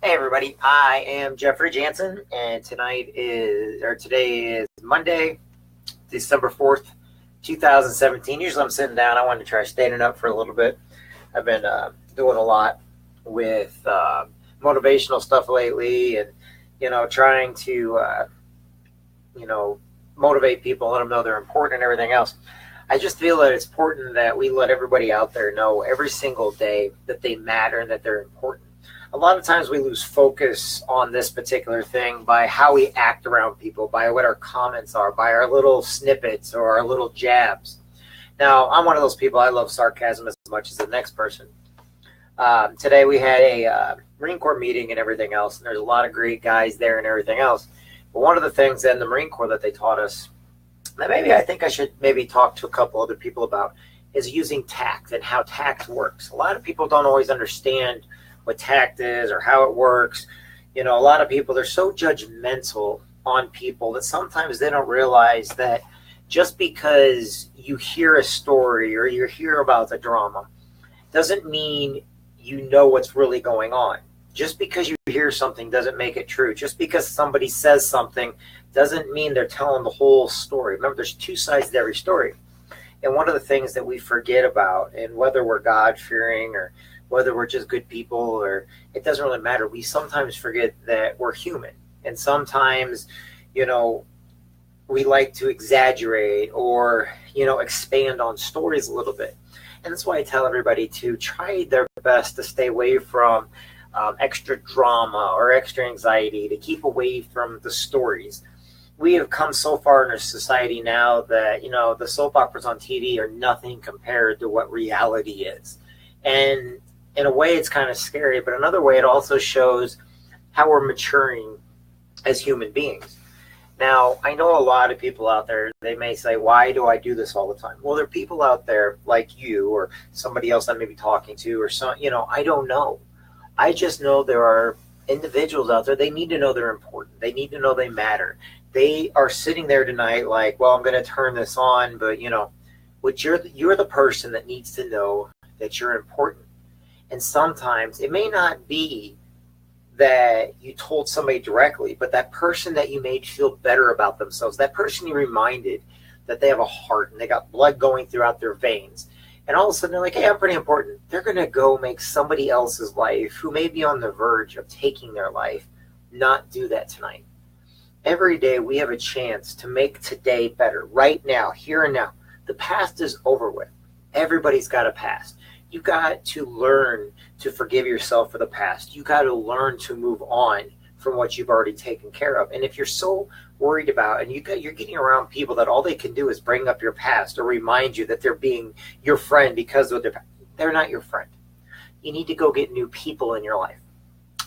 Hey everybody, I am Jeffrey Jansen, and today is Monday, December 4th, 2017. Usually I'm sitting down. I wanted to try standing up for a little bit. I've been doing a lot with motivational stuff lately, and trying to motivate people, let them know they're important and everything else. I just feel that it's important that we let everybody out there know every single day that they matter and that they're important. A lot of times we lose focus on this particular thing by how we act around people, by what our comments are, by our little snippets or our little jabs. Now, I'm one of those people. I love sarcasm as much as the next person. Today we had a Marine Corps meeting and everything else, and there's a lot of great guys there and everything else. But one of the things in the Marine Corps that they taught us that maybe I think I should maybe talk to a couple other people about is using tact and how tact works. A lot of people don't always understand what tact is or how it works. A lot of people, they're so judgmental on people that sometimes they don't realize that just because you hear a story or you hear about the drama doesn't mean you know what's really going on. Just because you hear something doesn't make it true. Just because somebody says something doesn't mean they're telling the whole story. Remember, there's two sides to every story. And one of the things that we forget about, and whether we're God-fearing or whether we're just good people, or it doesn't really matter, we sometimes forget that we're human. And sometimes, we like to exaggerate or, expand on stories a little bit. And that's why I tell everybody to try their best to stay away from extra drama or extra anxiety, to keep away from the stories. We have come so far in our society now that, the soap operas on TV are nothing compared to what reality is. And in a way, it's kind of scary, but another way, it also shows how we're maturing as human beings. Now, I know a lot of people out there, they may say, why do I do this all the time? Well, there are people out there like you or somebody else I may be talking to or some, I don't know. I just know there are individuals out there, they need to know they're important. They need to know they matter. They are sitting there tonight like, well, I'm going to turn this on, but, you're the person that needs to know that you're important. And sometimes it may not be that you told somebody directly, but that person that you made feel better about themselves, that person you reminded that they have a heart and they got blood going throughout their veins. And all of a sudden they're like, hey, I'm pretty important. They're going to go make somebody else's life who may be on the verge of taking their life not do that tonight. Every day we have a chance to make today better, right now, here and now. The past is over with. Everybody's got a past. You got to learn to forgive yourself for the past. You got to learn to move on from what you've already taken care of. And if you're so worried about, and you're getting around people that all they can do is bring up your past or remind you that they're being your friend because of their past, they're not your friend. You need to go get new people in your life.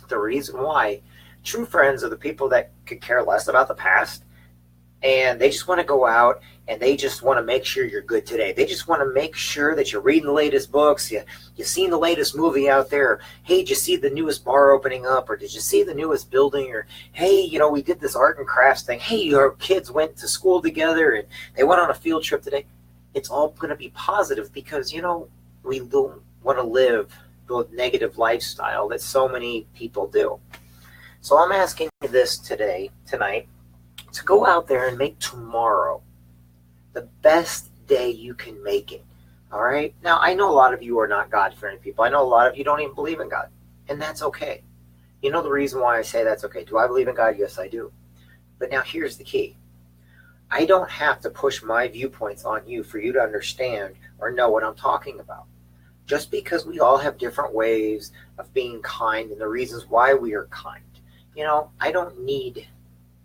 The reason why true friends are the people that could care less about the past, and they just want to go out and they just want to make sure you're good today. They just want to make sure that you're reading the latest books, you've seen the latest movie out there. Hey, did you see the newest bar opening up? Or did you see the newest building? Or, hey, we did this art and crafts thing. Hey, your kids went to school together and they went on a field trip today. It's all going to be positive because, we don't want to live the negative lifestyle that so many people do. So I'm asking you this tonight, to go out there and make tomorrow the best day you can make it. All right? Now, I know a lot of you are not God-fearing people. I know a lot of you don't even believe in God. And that's okay. You know the reason why I say that's okay. Do I believe in God? Yes, I do. But now here's the key. I don't have to push my viewpoints on you for you to understand or know what I'm talking about. Just because we all have different ways of being kind and the reasons why we are kind. I don't need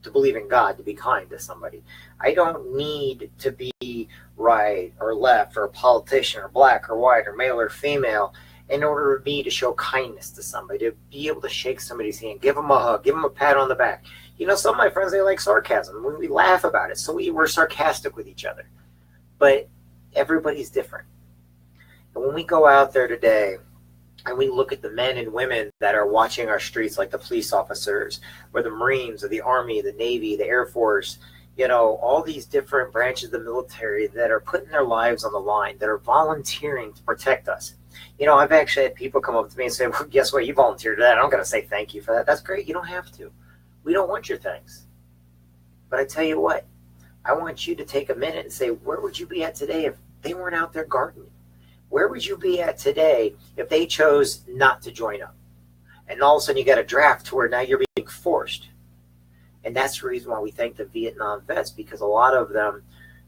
to believe in God to be kind to somebody. I don't need to be right or left or a politician or black or white or male or female in order for me to show kindness to somebody, to be able to shake somebody's hand, give them a hug, give them a pat on the back. Some of my friends, they like sarcasm. We laugh about it, so we're sarcastic with each other. But everybody's different. And when we go out there today and we look at the men and women that are watching our streets, like the police officers or the Marines or the Army, the Navy, the Air Force, all these different branches of the military that are putting their lives on the line, that are volunteering to protect us. I've actually had people come up to me and say, well, guess what? You volunteered to that. I'm going to say thank you for that. That's great. You don't have to. We don't want your thanks. But I tell you what, I want you to take a minute and say, where would you be at today if they weren't out there guarding you? Where would you be at today if they chose not to join up? And all of a sudden you got a draft to where now you're being forced. And that's the reason why we thank the Vietnam vets, because a lot of them,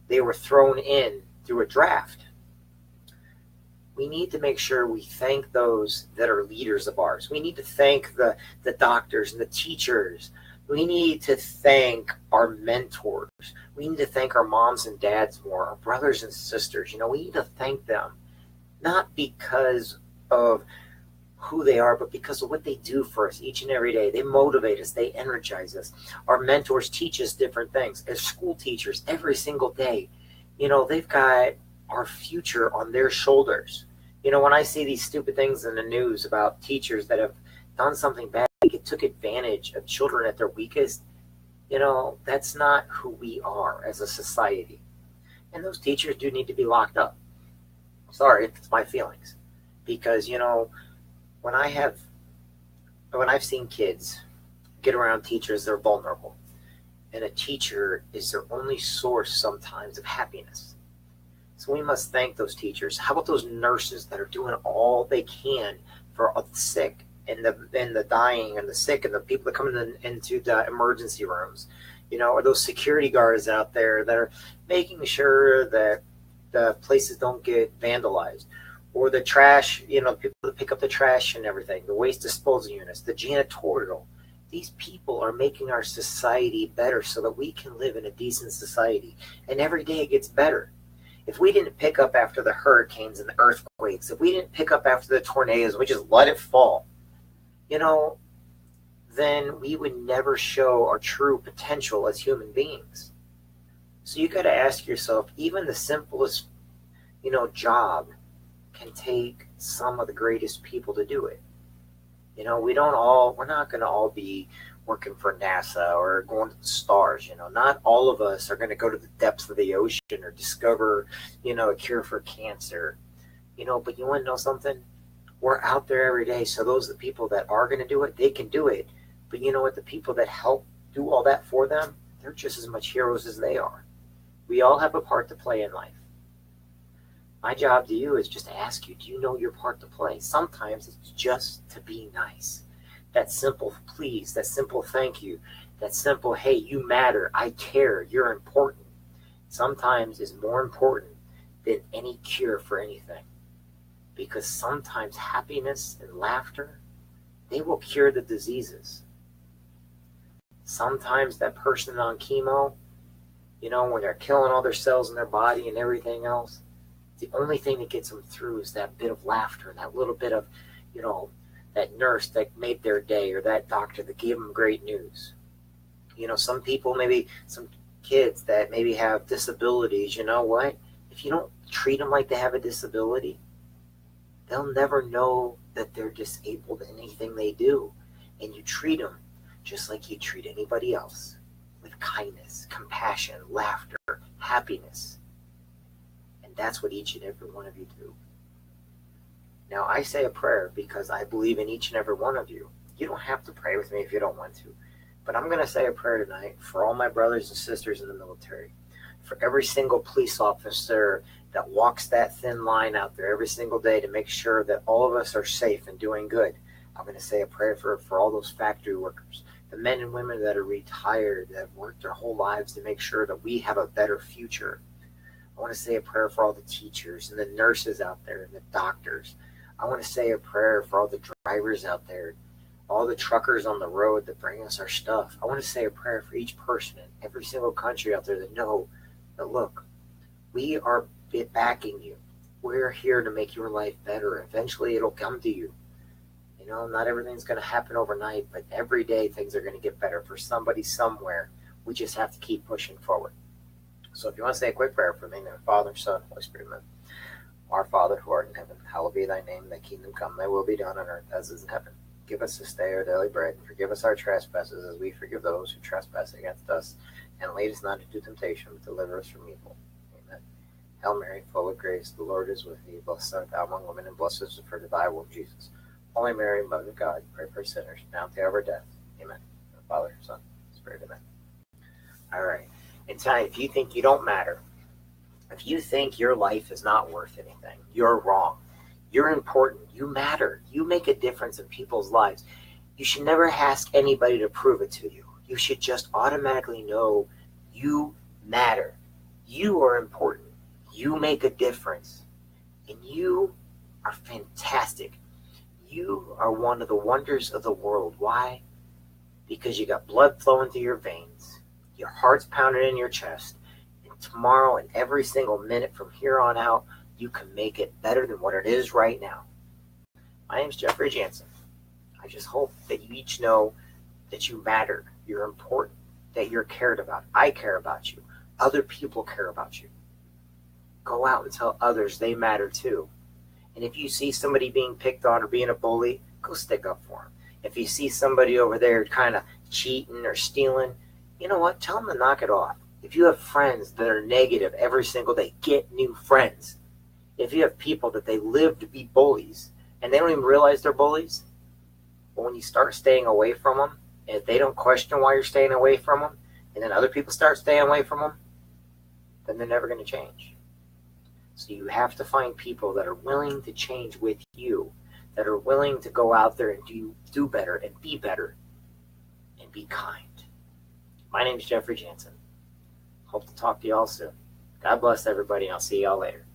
they were thrown in through a draft. We need to make sure we thank those that are leaders of ours. We need to thank the doctors and the teachers. We need to thank our mentors. We need to thank our moms and dads more, our brothers and sisters. We need to thank them, not because of who they are, but because of what they do for us each and every day. They motivate us. They energize us. Our mentors teach us different things. As school teachers, every single day, they've got our future on their shoulders. When I see these stupid things in the news about teachers that have done something bad, like took advantage of children at their weakest, that's not who we are as a society. And those teachers do need to be locked up. Sorry, it's my feelings. Because, when I've seen kids get around teachers, they're vulnerable. And a teacher is their only source sometimes of happiness. So we must thank those teachers. How about those nurses that are doing all they can for the sick and the dying and the sick and the people that come into the emergency rooms? Or those security guards out there that are making sure that the places don't get vandalized. Or the trash, people that pick up the trash and everything, the waste disposal units, the janitorial. These people are making our society better so that we can live in a decent society. And every day it gets better. If we didn't pick up after the hurricanes and the earthquakes, if we didn't pick up after the tornadoes, we just let it fall, then we would never show our true potential as human beings. So you got to ask yourself, even the simplest, job can take some of the greatest people to do it. We're not going to all be working for NASA or going to the stars. Not all of us are going to go to the depths of the ocean or discover, a cure for cancer. But you want to know something? We're out there every day. So those are the people that are going to do it, they can do it. But you know what? The people that help do all that for them, they're just as much heroes as they are. We all have a part to play in life. My job to you is just to ask you, do you know your part to play? Sometimes it's just to be nice. That simple please, that simple thank you, that simple, hey, you matter, I care, you're important, sometimes is more important than any cure for anything. Because sometimes happiness and laughter, they will cure the diseases. Sometimes that person on chemo, when they're killing all their cells in their body and everything else, the only thing that gets them through is that bit of laughter, that little bit of, that nurse that made their day, or that doctor that gave them great news. Some people, maybe some kids that maybe have disabilities, you know what? If you don't treat them like they have a disability, they'll never know that they're disabled in anything they do. And you treat them just like you treat anybody else, with kindness, compassion, laughter, happiness. That's what each and every one of you do. Now, I say a prayer because I believe in each and every one of you. You don't have to pray with me if you don't want to. But I'm going to say a prayer tonight for all my brothers and sisters in the military, for every single police officer that walks that thin line out there every single day to make sure that all of us are safe and doing good. I'm going to say a prayer for all those factory workers, the men and women that are retired, that have worked their whole lives to make sure that we have a better future. I want to say a prayer for all the teachers and the nurses out there and the doctors. I want to say a prayer for all the drivers out there, all the truckers on the road that bring us our stuff. I want to say a prayer for each person in every single country out there that know that, look, we are backing you. We're here to make your life better. Eventually it'll come to you. Not everything's going to happen overnight, but every day things are going to get better for somebody somewhere. We just have to keep pushing forward. So if you want to say a quick prayer for me, in the name of Father, Son, Holy Spirit, amen. Our Father who art in heaven, hallowed be thy name, thy kingdom come, thy will be done on earth as it is in heaven. Give us this day our daily bread, and forgive us our trespasses as we forgive those who trespass against us. and lead us not into temptation, but deliver us from evil. Amen. Hail Mary, full of grace, the Lord is with thee. Blessed art thou among women, and blessed is the fruit of thy womb, Jesus. Holy Mary, Mother of God, pray for us sinners, now and at the hour of our death. Amen. Father, Son, Spirit, amen. All right. And tonight, if you think you don't matter, if you think your life is not worth anything, you're wrong. You're important. You matter. You make a difference in people's lives. You should never ask anybody to prove it to you. You should just automatically know you matter. You are important. You make a difference. And you are fantastic. You are one of the wonders of the world. Why? Because you got blood flowing through your veins. Your heart's pounding in your chest. And tomorrow and every single minute from here on out, you can make it better than what it is right now. My name's Jeffrey Jansen. I just hope that you each know that you matter. You're important. That you're cared about. I care about you. Other people care about you. Go out and tell others they matter too. And if you see somebody being picked on or being a bully, go stick up for them. If you see somebody over there kind of cheating or stealing, you know what? Tell them to knock it off. If you have friends that are negative every single day, get new friends. If you have people that they live to be bullies and they don't even realize they're bullies, but when you start staying away from them, and if they don't question why you're staying away from them, and then other people start staying away from them, then they're never going to change. So you have to find people that are willing to change with you, that are willing to go out there and do better and be kind. My name is Jeffrey Jansen. Hope to talk to you all soon. God bless everybody, and I'll see y'all later.